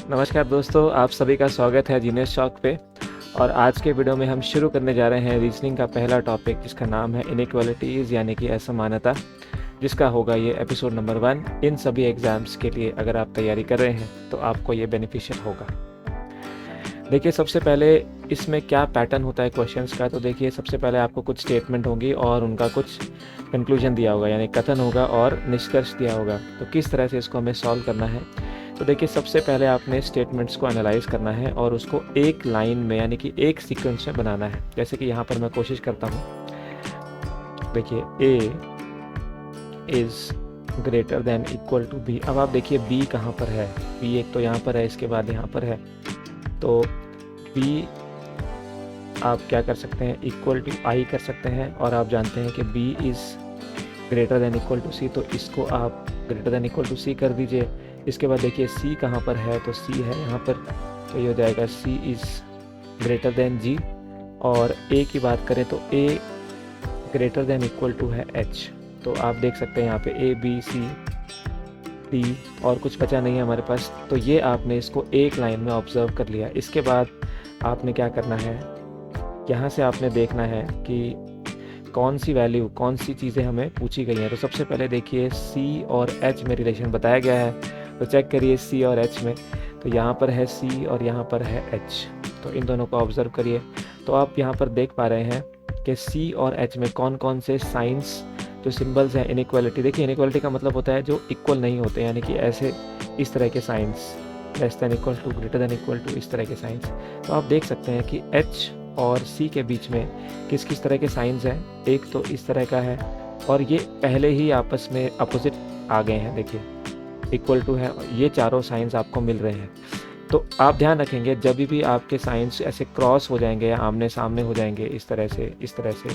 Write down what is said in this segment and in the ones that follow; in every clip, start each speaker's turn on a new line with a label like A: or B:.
A: नमस्कार दोस्तों, आप सभी का स्वागत है जीनियस शॉक पे। और आज के वीडियो में हम शुरू करने जा रहे हैं रीजनिंग का पहला टॉपिक, जिसका नाम है इनइक्वालिटीज़ यानी कि असमानता, जिसका होगा ये एपिसोड नंबर 1। इन सभी एग्ज़ाम्स के लिए अगर आप तैयारी कर रहे हैं तो आपको ये बेनिफिशियल होगा। देखिए, सबसे पहले इसमें क्या पैटर्न होता है क्वेश्चंस का। तो देखिए, सबसे पहले आपको कुछ स्टेटमेंट होंगी और उनका कुछ कंक्लूजन दिया होगा, यानी कथन होगा और निष्कर्ष दिया होगा। तो किस तरह से इसको हमें सॉल्व करना है, तो देखिए सबसे पहले आपने स्टेटमेंट्स को एनालाइज करना है और उसको एक लाइन में यानी कि एक सीक्वेंस में बनाना है। जैसे कि यहाँ पर मैं कोशिश करता हूँ। देखिए, A is greater than equal to B। अब आप देखिए B कहाँ पर है। B एक तो यहाँ पर है, इसके बाद यहाँ पर है। तो B आप क्या कर सकते हैं, इक्वल टू I कर सकते हैं। और आप जानते हैं कि B is greater than equal to C, तो इसको आप greater than equal to C कर दीजिए। इसके बाद देखिए C कहाँ पर है, तो C है यहाँ पर, तो ये हो जाएगा C is greater than G। और A की बात करें तो A greater than equal to है H। तो आप देख सकते हैं यहाँ पे A B C D और कुछ बचा नहीं है हमारे पास। तो ये आपने इसको एक लाइन में ऑब्जर्व कर लिया। इसके बाद आपने क्या करना है, यहाँ से आपने देखना है कि कौन सी वैल्यू, कौन सी चीज़ें हमें पूछी गई हैं। तो सबसे पहले देखिए C और H में रिलेशन बताया गया है, तो चेक करिए C और H में। तो यहाँ पर है C और यहाँ पर है H, तो इन दोनों को ऑब्जर्व करिए। तो आप यहाँ पर देख पा रहे हैं कि C और H में कौन कौन से साइंस, जो सिंबल्स हैं इनइक्वालिटी। देखिए, इनइक्वालिटी का मतलब होता है जो इक्वल नहीं होते, यानी कि ऐसे इस तरह के signs, less than equal to, greater than equal to, इस तरह के साइंस। तो आप देख सकते हैं कि H और C के बीच में किस किस तरह के साइंस हैं। एक तो इस तरह का है और ये पहले ही आपस में अपोजिट आ गए हैं। देखिए, इक्वल टू है, ये चारों साइंस आपको मिल रहे हैं। तो आप ध्यान रखेंगे, जब भी आपके साइंस ऐसे क्रॉस हो जाएंगे या आमने सामने हो जाएंगे इस तरह से,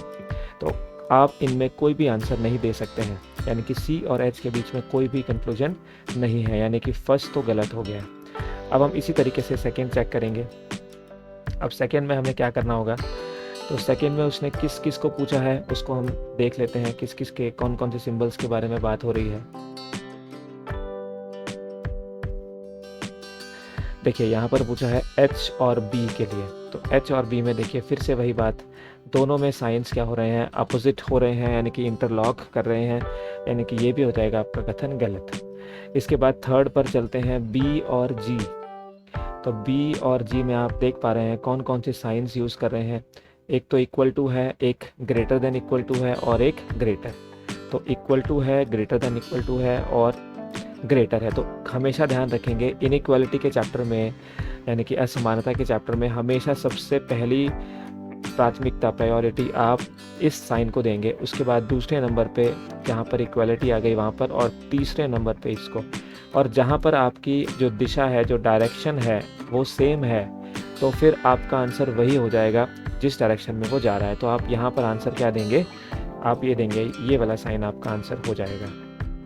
A: तो आप इनमें कोई भी आंसर नहीं दे सकते हैं। यानी कि C और H के बीच में कोई भी कंक्लूजन नहीं है, यानी कि फर्स्ट तो गलत हो गया। अब हम इसी तरीके से सेकेंड चेक करेंगे। अब सेकेंड में हमें क्या करना होगा, तो सेकेंड में उसने किस किस को पूछा है उसको हम देख लेते हैं, किस किस के कौन कौन से सिंबल्स के बारे में बात हो रही है। देखिए, यहाँ पर पूछा है H और B के लिए। तो H और B में देखिए फिर से वही बात, दोनों में साइंस क्या हो रहे हैं, अपोजिट हो रहे हैं, यानी कि इंटरलॉक कर रहे हैं, यानी कि ये भी हो जाएगा आपका कथन गलत। इसके बाद थर्ड पर चलते हैं, B और G। तो B और G में आप देख पा रहे हैं कौन कौन से साइंस यूज़ कर रहे हैं। एक तो इक्वल टू है, एक ग्रेटर देन इक्वल टू है और एक ग्रेटर। तो इक्वल टू है, ग्रेटर देन इक्वल टू है और ग्रेटर है। तो हमेशा ध्यान रखेंगे, इनइक्वालिटी के चैप्टर में यानी कि असमानता के चैप्टर में हमेशा सबसे पहली प्राथमिकता, प्रायोरिटी आप इस साइन को देंगे। उसके बाद दूसरे नंबर पे जहाँ पर इक्वालिटी आ गई वहाँ पर, और तीसरे नंबर पे इसको। और जहाँ पर आपकी जो दिशा है, जो डायरेक्शन है वो सेम है, तो फिर आपका आंसर वही हो जाएगा जिस डायरेक्शन में वो जा रहा है। तो आप यहाँ पर आंसर क्या देंगे, आप ये देंगे, ये वाला साइन आपका आंसर हो जाएगा।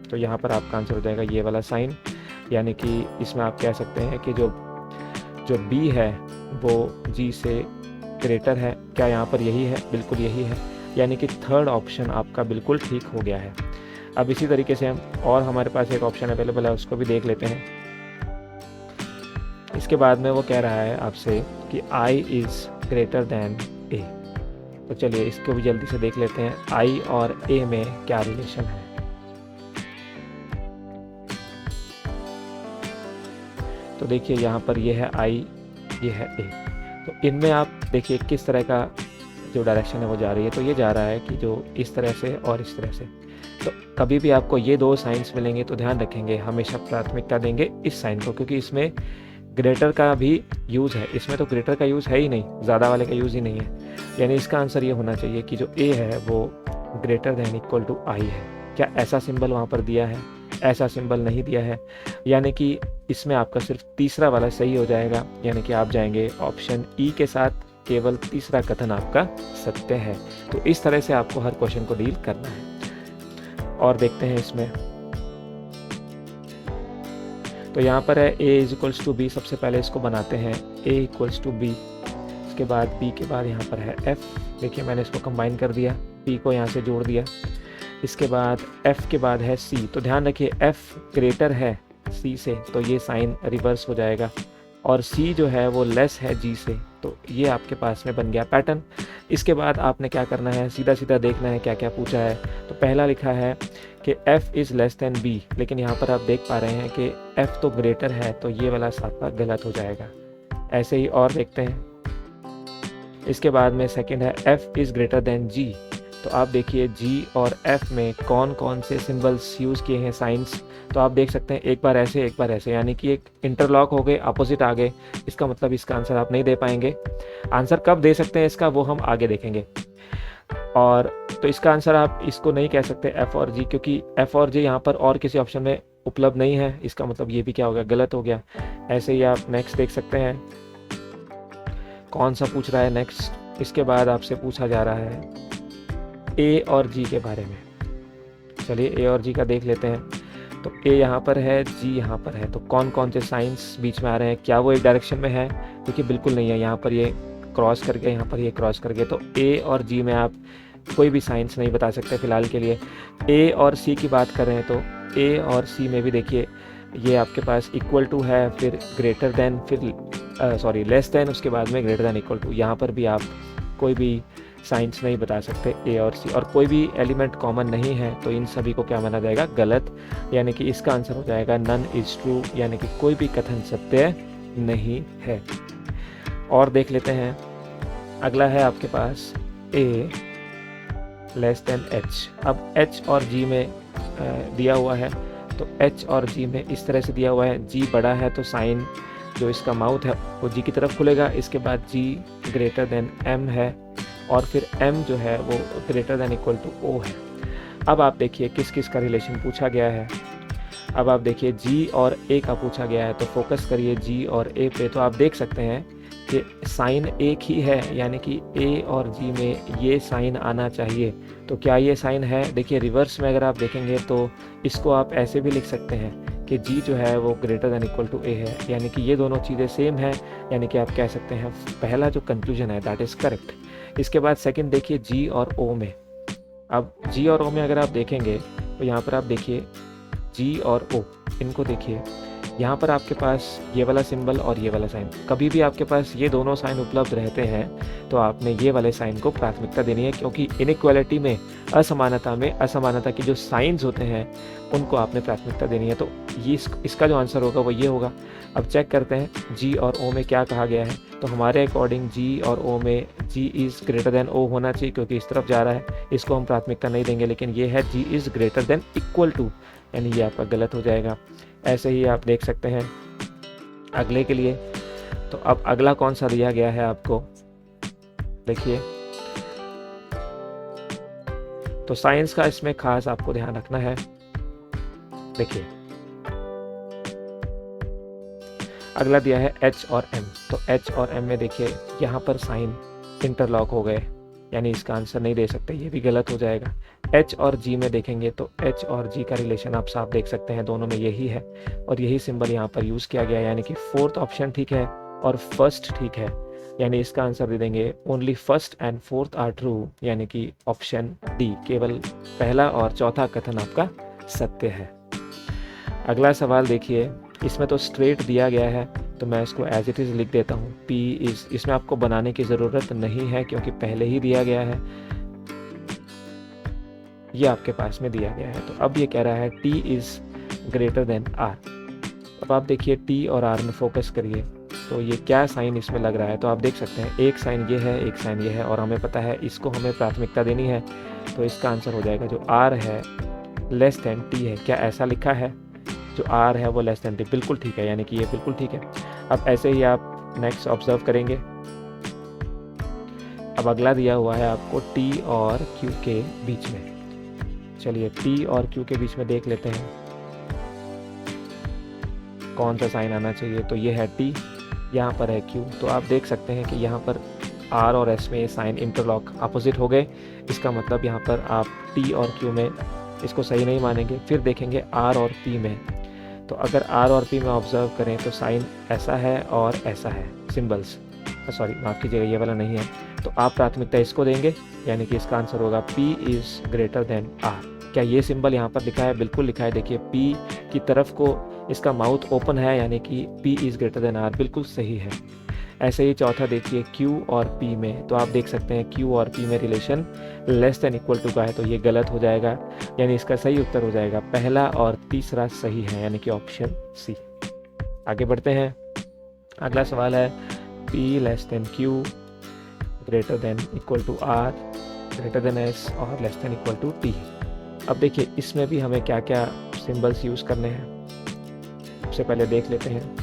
A: तो यहाँ पर आपका आंसर हो जाएगा ये वाला साइन, यानी कि इसमें आप कह सकते हैं कि जो B है वो G से ग्रेटर है। क्या यहाँ पर यही है? बिल्कुल यही है, यानी कि थर्ड ऑप्शन आपका बिल्कुल ठीक हो गया है। अब इसी तरीके से हम, और हमारे पास एक ऑप्शन अवेलेबल है, उसको भी देख लेते हैं। इसके बाद में वो कह रहा है आपसे कि I is greater than A। तो चलिए इसको भी जल्दी से देख लेते हैं, I और A में क्या रिलेशन है। तो देखिए, यहाँ पर ये है I, ये है A। तो इनमें आप देखिए किस तरह का जो डायरेक्शन है वो जा रही है। तो ये जा रहा है कि जो इस तरह से और इस तरह से। तो कभी भी आपको ये दो साइंस मिलेंगे तो ध्यान रखेंगे, हमेशा प्राथमिकता देंगे इस साइन को, क्योंकि इसमें ग्रेटर का भी यूज़ है। इसमें तो ग्रेटर का यूज़ है ही नहीं, ज़्यादा वाले का यूज़ ही नहीं है। यानी इसका आंसर ये होना चाहिए कि जो A है वो greater than equal to I है। क्या ऐसा सिंबल वहाँ पर दिया है? ऐसा सिंबल नहीं दिया है, यानी कि इसमें आपका सिर्फ तीसरा वाला सही हो जाएगा। यानी कि आप जाएंगे ऑप्शन E के साथ, केवल तीसरा कथन आपका सत्य है। तो इस तरह से आपको हर क्वेश्चन को डील करना है। और देखते हैं इसमें, तो यहाँ पर है A is equals to B। सबसे पहले इसको बनाते हैं, A इक्वल्स टू B। इसके बाद B के बाद यहाँ पर है F। देखिए, मैंने इसको कंबाइन कर दिया, P को यहाँ से जोड़ दिया। इसके बाद F के बाद है C। तो ध्यान रखिए, F ग्रेटर है C से, तो ये साइन रिवर्स हो जाएगा। और सी जो है वो लेस है जी से। तो ये आपके पास में बन गया पैटर्न। इसके बाद आपने क्या करना है, सीधा सीधा देखना है क्या क्या पूछा है। तो पहला लिखा है कि f is less than b, लेकिन यहाँ पर आप देख पा रहे हैं कि f तो ग्रेटर है, तो ये वाला आपका गलत हो जाएगा। ऐसे ही और देखते हैं। इसके बाद में सेकंड है f is greater than g। तो आप देखिए g और f में कौन कौन से सिंबल्स यूज़ किए हैं, साइंस। तो आप देख सकते हैं एक बार ऐसे एक बार ऐसे, यानी कि एक इंटरलॉक हो गए, अपोजिट आ गए। इसका मतलब इसका आंसर आप नहीं दे पाएंगे। आंसर कब दे सकते हैं इसका, वो हम आगे देखेंगे। और तो इसका आंसर आप इसको नहीं कह सकते f और g, क्योंकि f और g यहाँ पर और किसी ऑप्शन में उपलब्ध नहीं है। इसका मतलब ये भी क्या हो गया, गलत हो गया। ऐसे ही आप नेक्स्ट देख सकते हैं कौन सा पूछ रहा है नेक्स्ट। इसके बाद आपसे पूछा जा रहा है a और g के बारे में। चलिए a और g का देख लेते हैं। तो a यहाँ पर है, g यहाँ पर है, तो कौन कौन से साइंस बीच में आ रहे हैं, क्या वो एक डायरेक्शन में है? देखिए बिल्कुल नहीं है, यहाँ पर ये क्रॉस करके, यहाँ पर ये क्रॉस करके। तो a और g में आप कोई भी साइंस नहीं बता सकते फिलहाल के लिए। a और c की बात करें तो a और c में भी देखिए ये आपके पास इक्वल टू है, फिर ग्रेटर देन, फिर लेस देन, उसके बाद में ग्रेटर देन इक्वल टू। यहाँ पर भी आप कोई भी साइंस नहीं बता सकते a और c, और कोई भी एलिमेंट कॉमन नहीं है, तो इन सभी को क्या माना जाएगा, गलत। यानी कि इसका आंसर हो जाएगा नन इज ट्रू, यानी कि कोई भी कथन सत्य नहीं है। और देख लेते हैं, अगला है आपके पास a लेस देन h। अब h और g में दिया हुआ है, तो h और g में इस तरह से दिया हुआ है। g बड़ा है तो साइन जो इसका माउथ है वो g की तरफ खुलेगा। इसके बाद g ग्रेटर देन m है, और फिर m जो है वो greater than equal to o है। अब आप देखिए किस किस का रिलेशन पूछा गया है। अब आप देखिए g और a का पूछा गया है, तो फोकस करिए g और a पे। तो आप देख सकते हैं कि साइन एक ही है, यानी कि a और g में ये साइन आना चाहिए। तो क्या ये साइन है? देखिए रिवर्स में अगर आप देखेंगे तो इसको आप ऐसे भी लिख सकते हैं कि g जो है वो greater than equal to a है, यानी कि ये दोनों चीज़ें सेम हैं। यानी कि आप कह सकते हैं पहला जो कंक्लूजन है दैट इज़ करेक्ट। इसके बाद सेकंड देखिए g और o में। अब g और o में अगर आप देखेंगे तो यहाँ पर आप देखिए g और o, इनको देखिए। यहाँ पर आपके पास ये वाला सिंबल और ये वाला साइन, कभी भी आपके पास ये दोनों साइन उपलब्ध रहते हैं तो आपने ये वाले साइन को प्राथमिकता देनी है, क्योंकि इनइक्वालिटी में, असमानता की जो साइंस होते हैं उनको आपने प्राथमिकता देनी है। तो ये इसका जो आंसर होगा वो ये होगा। अब चेक करते हैं जी और ओ में क्या कहा गया है। तो हमारे अकॉर्डिंग जी और ओ में जी इज़ ग्रेटर देन ओ होना चाहिए, क्योंकि इस तरफ जा रहा है, इसको हम प्राथमिकता नहीं देंगे। लेकिन ये है G is greater than equal to, यानी ये आपका गलत हो जाएगा। ऐसे ही आप देख सकते हैं अगले के लिए। तो अब अगला कौन सा दिया गया है आपको, देखिए। तो साइंस का इसमें खास आपको ध्यान रखना है। देखिए अगला दिया है H और M। तो H और M में देखिए यहाँ पर साइन इंटरलॉक हो गए, यानी इसका आंसर नहीं दे सकते, ये भी गलत हो जाएगा। H और G में देखेंगे तो H और G का रिलेशन आप साफ देख सकते हैं, दोनों में यही है और यही सिंबल यहाँ पर यूज़ किया गया है। यानी कि फोर्थ ऑप्शन ठीक है और फर्स्ट ठीक है, यानी इसका आंसर दे देंगे only first and fourth are true, यानी कि ऑप्शन डी, केवल पहला और चौथा कथन आपका सत्य है। अगला सवाल देखिए, इसमें तो स्ट्रेट दिया गया है तो मैं इसको एज इट इज़ लिख देता हूँ, P इज़, इसमें आपको बनाने की ज़रूरत नहीं है क्योंकि पहले ही दिया गया है, ये आपके पास में दिया गया है। तो अब ये कह रहा है T is greater then R। अब आप देखिए T और R में फोकस करिए, तो ये क्या साइन इसमें लग रहा है। तो आप देख सकते हैं एक साइन ये है, एक साइन ये है, और हमें पता है इसको हमें प्राथमिकता देनी है। तो इसका आंसर हो जाएगा जो R है लेस देन T है। क्या ऐसा लिखा है? जो R है वो लेस देन T, बिल्कुल ठीक है, यानी कि ये बिल्कुल ठीक है। अब ऐसे ही आप नेक्स्ट ऑब्जर्व करेंगे। अब अगला दिया हुआ है आपको T और Q के बीच में। चलिए T और Q के बीच में देख लेते हैं कौन सा साइन आना चाहिए। तो ये है T, यहाँ पर है Q। तो आप देख सकते हैं कि यहाँ पर R और S में ये साइन इंटरलॉक अपोजिट हो गए। इसका मतलब यहाँ पर आप T और Q में इसको सही नहीं मानेंगे। फिर देखेंगे R और P में, तो अगर R और P में ऑब्जर्व करें तो साइन ऐसा है और ऐसा है, सिंबल्स, सॉरी माफ़ कीजिएगा ये वाला नहीं है। तो आप प्राथमिकता इसको देंगे, यानी कि इसका आंसर होगा P is greater then R। क्या ये सिंबल यहाँ पर लिखा है? बिल्कुल लिखा है। देखिए P की तरफ को इसका माउथ ओपन है यानी कि P is greater then R, बिल्कुल सही है। ऐसे ही चौथा देखिए Q और P में, तो आप देख सकते हैं Q और P में relation less than equal to का है, तो ये गलत हो जाएगा, यानी इसका सही उत्तर हो जाएगा पहला और तीसरा सही है, यानी कि ऑप्शन सी। आगे बढ़ते हैं। अगला सवाल है P less than Q, greater than equal to R, greater than S और less than equal to T। अब देखिए इसमें भी हमें क्या क्या सिंबल्स यूज़ करने हैं, सबसे पहले देख लेते हैं।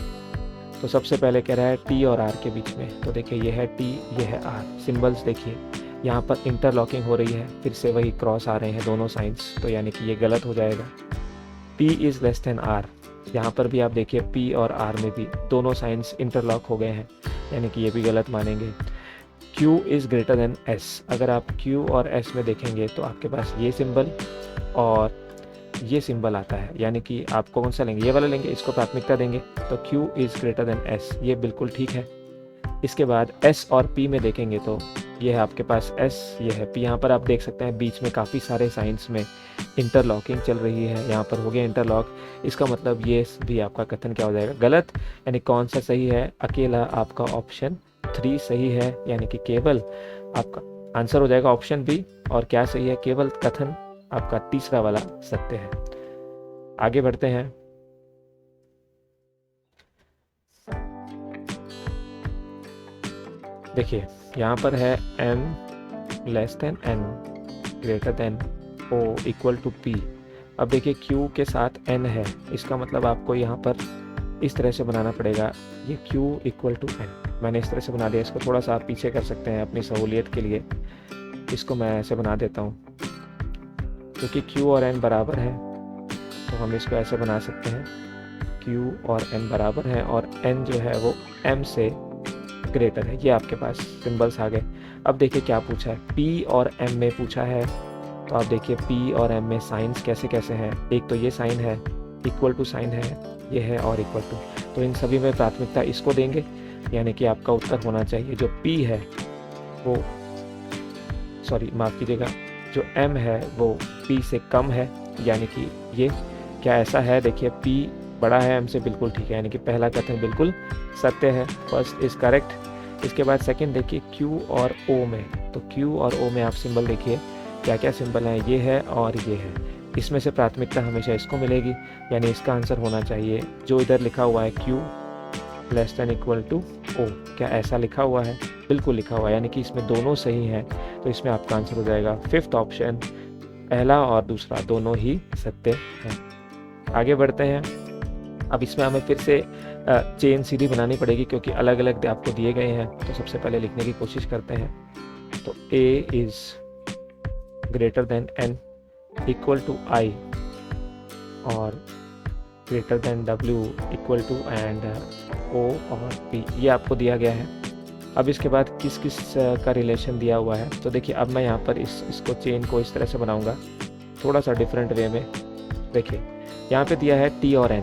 A: तो सबसे पहले कह रहा है T और R के बीच में, तो देखिए ये है T, ये है R। सिंबल्स देखिए यहाँ पर इंटरलॉकिंग हो रही है, फिर से वही क्रॉस आ रहे हैं दोनों साइंस, तो यानी कि ये गलत हो जाएगा। P is less then R, यहाँ पर भी आप देखिए P और R में भी दोनों साइंस इंटरलॉक हो गए हैं, यानी कि ये भी गलत मानेंगे। Q is greater than S, अगर आप Q और S में देखेंगे तो आपके पास ये सिंबल और ये सिंबल आता है, यानी कि आप कौन सा लेंगे, ये वाला लेंगे, इसको प्राथमिकता देंगे, तो Q is greater than S, ये बिल्कुल ठीक है। इसके बाद S और P में देखेंगे तो ये है आपके पास S, ये है P। यहाँ पर आप देख सकते हैं बीच में काफ़ी सारे साइंस में इंटरलॉकिंग चल रही है, यहाँ पर हो गया इंटरलॉक, इसका मतलब ये भी आपका कथन क्या हो जाएगा, गलत। यानी कौन सा सही है, अकेला आपका ऑप्शन 3 सही है, यानी कि केवल आपका आंसर हो जाएगा ऑप्शन बी। और क्या सही है, केवल कथन आपका तीसरा वाला सत्य है। आगे बढ़ते हैं। देखिए यहाँ पर है M less than N, greater than O equal to P। अब देखिए Q के साथ N है, इसका मतलब आपको यहाँ पर इस तरह से बनाना पड़ेगा, ये Q इक्वल टू N। मैंने इस तरह से बना दिया, इसको थोड़ा सा आप पीछे कर सकते हैं अपनी सहूलियत के लिए, इसको मैं ऐसे बना देता हूँ, क्योंकि Q और N बराबर है तो हम इसको ऐसे बना सकते हैं, Q और N बराबर हैं और N जो है वो M से ग्रेटर है। ये आपके पास सिंबल्स आ गए। अब देखिए क्या पूछा है, P और M में पूछा है, तो आप देखिए P और M में साइंस कैसे कैसे हैं, एक तो ये साइन है, इक्वल टू साइन है, ये है और इक्वल टू, तो इन सभी में प्राथमिकता इसको देंगे, यानी कि आपका उत्तर होना चाहिए जो P है वो, सॉरी माफ़ कीजिएगा, जो M है वो P से कम है, यानी कि ये क्या ऐसा है, देखिए P बड़ा है M से, बिल्कुल ठीक है, यानी कि पहला कथन बिल्कुल सत्य है, फर्स्ट इज़ करेक्ट। इसके बाद सेकंड देखिए Q और O में, तो Q और O में आप सिंबल देखिए क्या क्या सिंबल हैं, ये है और ये है, इसमें से प्राथमिकता हमेशा इसको मिलेगी, यानी इसका आंसर होना चाहिए जो इधर लिखा हुआ है Q less than equal to O। क्या ऐसा लिखा हुआ है, बिल्कुल लिखा हुआ है, यानी कि इसमें दोनों सही हैं, तो इसमें आपका आंसर हो जाएगा फिफ्थ ऑप्शन, पहला और दूसरा दोनों ही सत्य हैं। आगे बढ़ते हैं। अब इसमें हमें फिर से चेन सीधी बनानी पड़ेगी, क्योंकि अलग अलग आपको दिए गए हैं, तो सबसे पहले लिखने की कोशिश करते हैं। तो A is greater than N equal to I और greater than W equal to and O और P, ये आपको दिया गया है। अब इसके बाद किस किस का रिलेशन दिया हुआ है, तो देखिए अब मैं यहाँ पर इसको चेन को इस तरह से बनाऊँगा, थोड़ा सा डिफरेंट वे में। देखिए यहाँ पे दिया है T और N,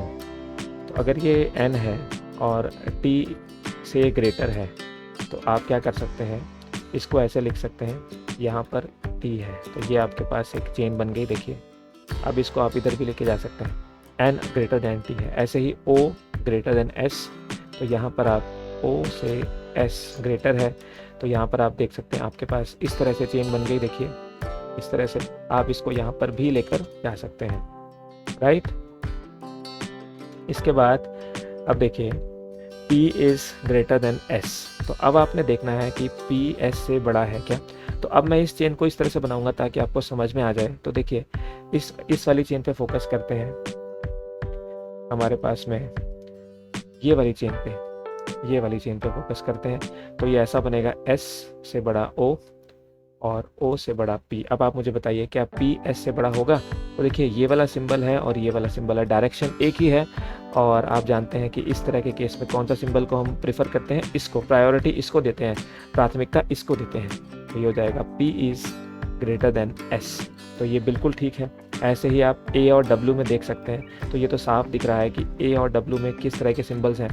A: तो अगर ये N है और T से ग्रेटर है, तो आप क्या कर सकते हैं, इसको ऐसे लिख सकते हैं, यहाँ पर T है, तो ये आपके पास एक चेन बन गई। देखिए अब इसको आप इधर भी लेके जा सकते हैं, N ग्रेटर देन T है। ऐसे ही O ग्रेटर देन S, तो यहाँ पर आप O से S ग्रेटर है, तो यहाँ पर आप देख सकते हैं आपके पास इस तरह से चेन बन गई। देखिए इस तरह से आप इसको यहाँ पर भी लेकर जा सकते हैं, राइट। इसके बाद अब देखिए P is greater than S, तो अब आपने देखना है कि P S से बड़ा है क्या। तो अब मैं इस चेन को इस तरह से बनाऊंगा ताकि आपको समझ में आ जाए। तो देखिए इस वाली चेन पे फोकस करते हैं, हमारे पास में ये वाली चेन पे फोकस करते हैं, तो ये ऐसा बनेगा, S से बड़ा O और O से बड़ा P। अब आप मुझे बताइए क्या P S से बड़ा होगा। तो देखिए ये वाला सिंबल है और ये वाला सिंबल है, डायरेक्शन एक ही है, और आप जानते हैं कि इस तरह के केस में कौन सा सिंबल को हम प्रेफर करते हैं, इसको प्रायोरिटी इसको देते हैं, प्राथमिकता इसको देते हैं, तो ये हो जाएगा P is greater than S, तो ये बिल्कुल ठीक है। ऐसे ही आप A और W में देख सकते हैं, तो ये तो साफ दिख रहा है कि A और W में किस तरह के सिंबल्स हैं।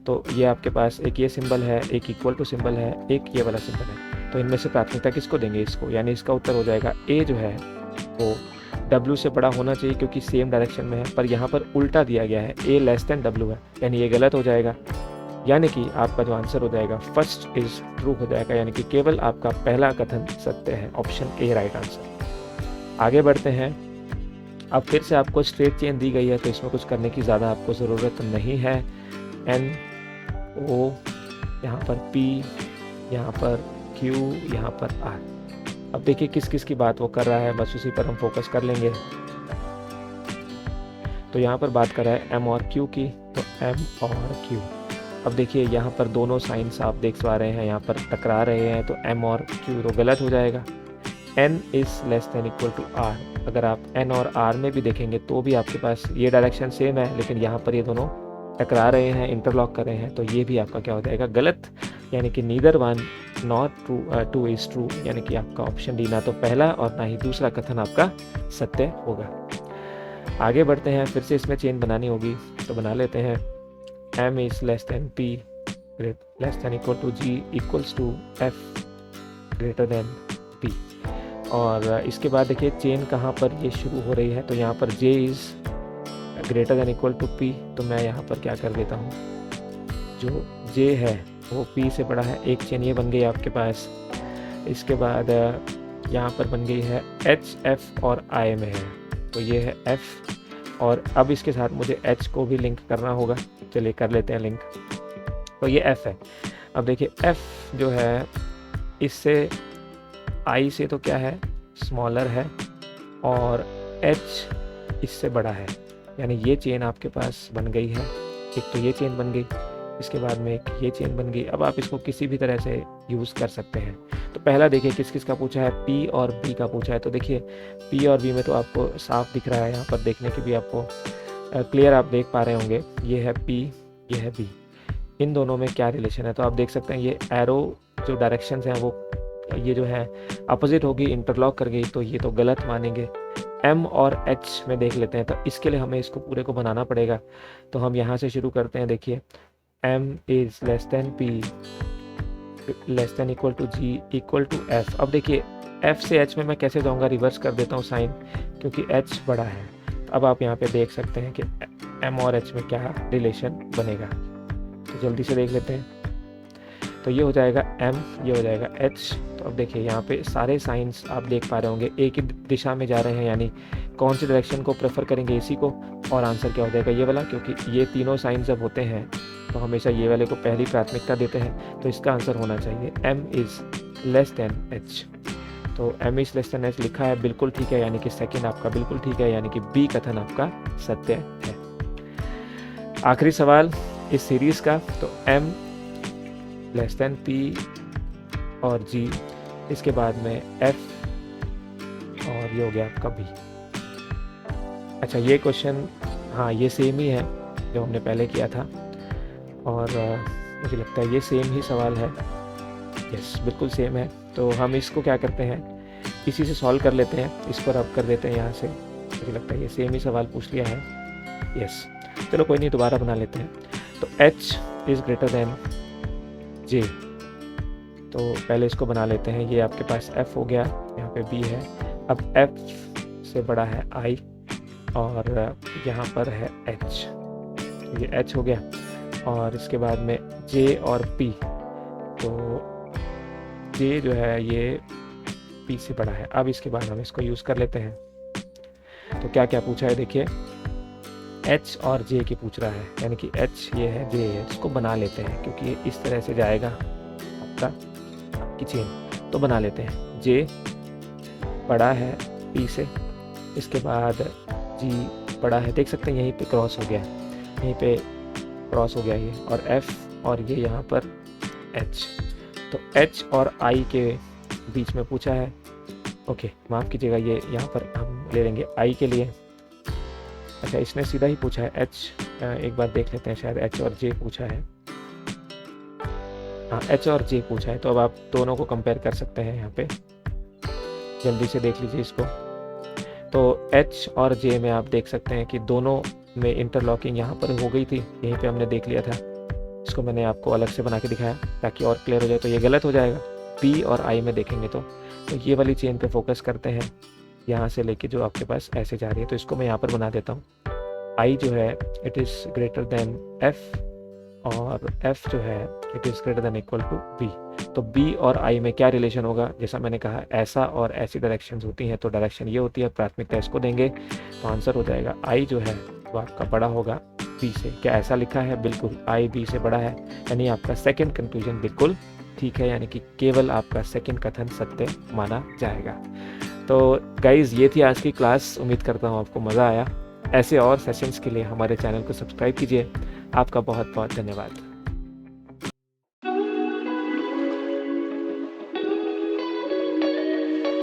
A: तो ये आपके पास एक ये सिंबल है, एक इक्वल टू सिंबल है, एक ये वाला सिंबल है, तो इनमें से प्राथमिकता किसको देंगे, इसको, यानी इसका उत्तर हो जाएगा A जो है वो W से बड़ा होना चाहिए क्योंकि सेम डायरेक्शन में है, पर यहाँ पर उल्टा दिया गया है, A लेस देन W है, यानी ये गलत हो जाएगा। यानी कि आपका जो आंसर हो जाएगा फर्स्ट इज ट्रू हो जाएगा, यानी कि केवल आपका पहला कथन सत्य है, ऑप्शन ए राइट आंसर। आगे बढ़ते हैं। अब फिर से आपको स्ट्रेट चेन दी गई है, तो इसमें कुछ करने की ज़्यादा आपको ज़रूरत नहीं है। N O, यहाँ पर P, यहाँ पर Q, यहाँ पर R। अब देखिए किस किस की बात वो कर रहा है, बस उसी पर हम फोकस कर लेंगे। तो यहाँ पर बात कर रहा है M और Q की, तो M और Q। अब देखिए यहाँ पर दोनों साइंस आप देख पा रहे हैं, यहाँ पर टकरा रहे हैं, तो M और Q तो गलत हो जाएगा। N is less than equal to R। अगर आप N और R में भी देखेंगे तो भी आपके पास ये डायरेक्शन सेम है, लेकिन यहाँ पर ये दोनों टकरा रहे हैं, इंटरलॉक कर रहे हैं, तो ये भी आपका क्या हो जाएगा गलत, यानी कि neither one not true two is true, यानी कि आपका ऑप्शन डी ना तो पहला और ना ही दूसरा कथन आपका सत्य होगा। आगे बढ़ते हैं, फिर से इसमें चेन बनानी होगी, तो बना लेते हैं। M is less than P less than equal to G equals to F greater than P। और इसके बाद देखिए चेन कहाँ पर ये शुरू हो रही है, तो यहाँ पर J is greater than equal to P, तो मैं यहाँ पर क्या कर देता हूँ, जो J है वो P से बड़ा है, एक चेन ये बन गई आपके पास। इसके बाद यहाँ पर बन गई है H, F और I में है, तो ये है F, और अब इसके साथ मुझे H को भी लिंक करना होगा, चलिए कर लेते हैं लिंक। तो ये F है। अब देखिए F जो है इससे I से तो क्या है स्मॉलर है, और H इससे बड़ा है, यानी ये चेन आपके पास बन गई है। एक तो ये चेन बन गई, इसके बाद में एक ये चेन बन गई। अब आप इसको किसी भी तरह से यूज़ कर सकते हैं। तो पहला देखिए किस किस का पूछा है, P और B का पूछा है। तो देखिए P और B में तो आपको साफ दिख रहा है, यहाँ पर देखने की भी आपको क्लियर आप देख पा रहे होंगे, ये है P, ये है B। इन दोनों में क्या रिलेशन है, तो आप देख सकते हैं ये एरो जो डायरेक्शंस हैं वो ये जो है अपोजिट होगी, इंटरलॉक कर गई, तो ये तो गलत मानेंगे। M और H में देख लेते हैं, तो इसके लिए हमें इसको पूरे को बनाना पड़ेगा। तो हम यहाँ से शुरू करते हैं। देखिए M is less than P less than equal to G equal to F। अब देखिए F से H में मैं कैसे जाऊँगा, रिवर्स कर देता हूँ साइन, क्योंकि H बड़ा है। अब आप यहाँ पे देख सकते हैं कि M और H में क्या रिलेशन बनेगा, तो जल्दी से देख लेते हैं। तो ये हो जाएगा M, ये हो जाएगा H। तो अब देखिए यहाँ पे सारे साइंस आप देख पा रहे होंगे एक ही दिशा में जा रहे हैं, यानी कौन सी डायरेक्शन को प्रेफर करेंगे, इसी को। और आंसर क्या हो जाएगा, ये वाला, क्योंकि ये तीनों साइंस जब होते हैं तो हमेशा ये वाले को पहली प्राथमिकता देते हैं। तो इसका आंसर होना चाहिए M is less then H। तो M is less then H लिखा है, बिल्कुल ठीक है, यानी कि सेकेंड आपका बिल्कुल ठीक है, यानी कि B कथन आपका सत्य है। आखिरी सवाल इस सीरीज़ का, तो M लेस देन P और G, इसके बाद में F, और ये हो गया आपका B। अच्छा ये क्वेश्चन, हाँ ये सेम ही है जो हमने पहले किया था, और मुझे लगता है ये सेम ही सवाल है। यस बिल्कुल सेम है। तो हम इसको क्या करते हैं, इसी से सॉल्व कर लेते हैं, इस पर रब कर देते हैं यहाँ से। मुझे लगता है ये सेम ही सवाल पूछ लिया है। यस चलो कोई नहीं, दोबारा बना लेते हैं। तो H is greater then J, तो पहले इसको बना लेते हैं। ये आपके पास F हो गया, यहाँ पे B है। अब F से बड़ा है I, और यहाँ पर है H, तो ये H हो गया। और इसके बाद में J और P, तो J जो है ये P से बड़ा है। अब इसके बाद हम इसको यूज़ कर लेते हैं। तो क्या क्या पूछा है, देखिए H और J की पूछ रहा है, यानी कि H ये है, J है, इसको बना लेते हैं क्योंकि ये इस तरह से जाएगा आपकी चेन। तो बना लेते हैं। J बड़ा है P से, इसके बाद G बड़ा है, देख सकते हैं यहीं पे क्रॉस हो गया, यहीं पे क्रॉस हो गया ये, और F, और ये यहाँ पर H। तो H और I के बीच में पूछा है। ओके माफ़ कीजिएगा, ये यहाँ पर हम ले लेंगे I के लिए। अच्छा इसने सीधा ही पूछा है H, एक बार देख लेते हैं, शायद H और J पूछा है। हाँ H और J पूछा है, तो अब आप दोनों को कंपेयर कर सकते हैं। यहाँ पे जल्दी से देख लीजिए इसको। तो H और J में आप देख सकते हैं कि दोनों में इंटरलॉकिंग यहाँ पर हो गई थी, यहीं पे हमने देख लिया था। इसको मैंने आपको अलग से बना के दिखाया ताकि और क्लियर हो जाए। तो ये गलत हो जाएगा, P और I में देखेंगे तो ये वाली चेन पे फोकस करते हैं। यहाँ से लेके जो आपके पास ऐसे जा रही है। तो इसको मैं यहाँ पर बना देता हूँ। आई जो है it is greater than F, और एफ जो है it is greater than equal to B. तो बी और आई में क्या रिलेशन होगा, जैसा मैंने कहा ऐसा और ऐसी डायरेक्शंस होती हैं, तो डायरेक्शन ये होती है, प्राथमिकता इसको देंगे, तो आंसर हो जाएगा आई जो है वो आपका बड़ा होगा बी से। क्या ऐसा लिखा है? बिल्कुल, आई बी से बड़ा है, यानी आपका सेकंड कंक्लूजन बिल्कुल ठीक है, यानी कि केवल आपका सेकंड कथन सत्य माना जाएगा। तो गाइज़ ये थी आज की क्लास, उम्मीद करता हूँ आपको मज़ा आया। ऐसे और सेशंस के लिए हमारे चैनल को सब्सक्राइब कीजिए। आपका बहुत बहुत धन्यवाद।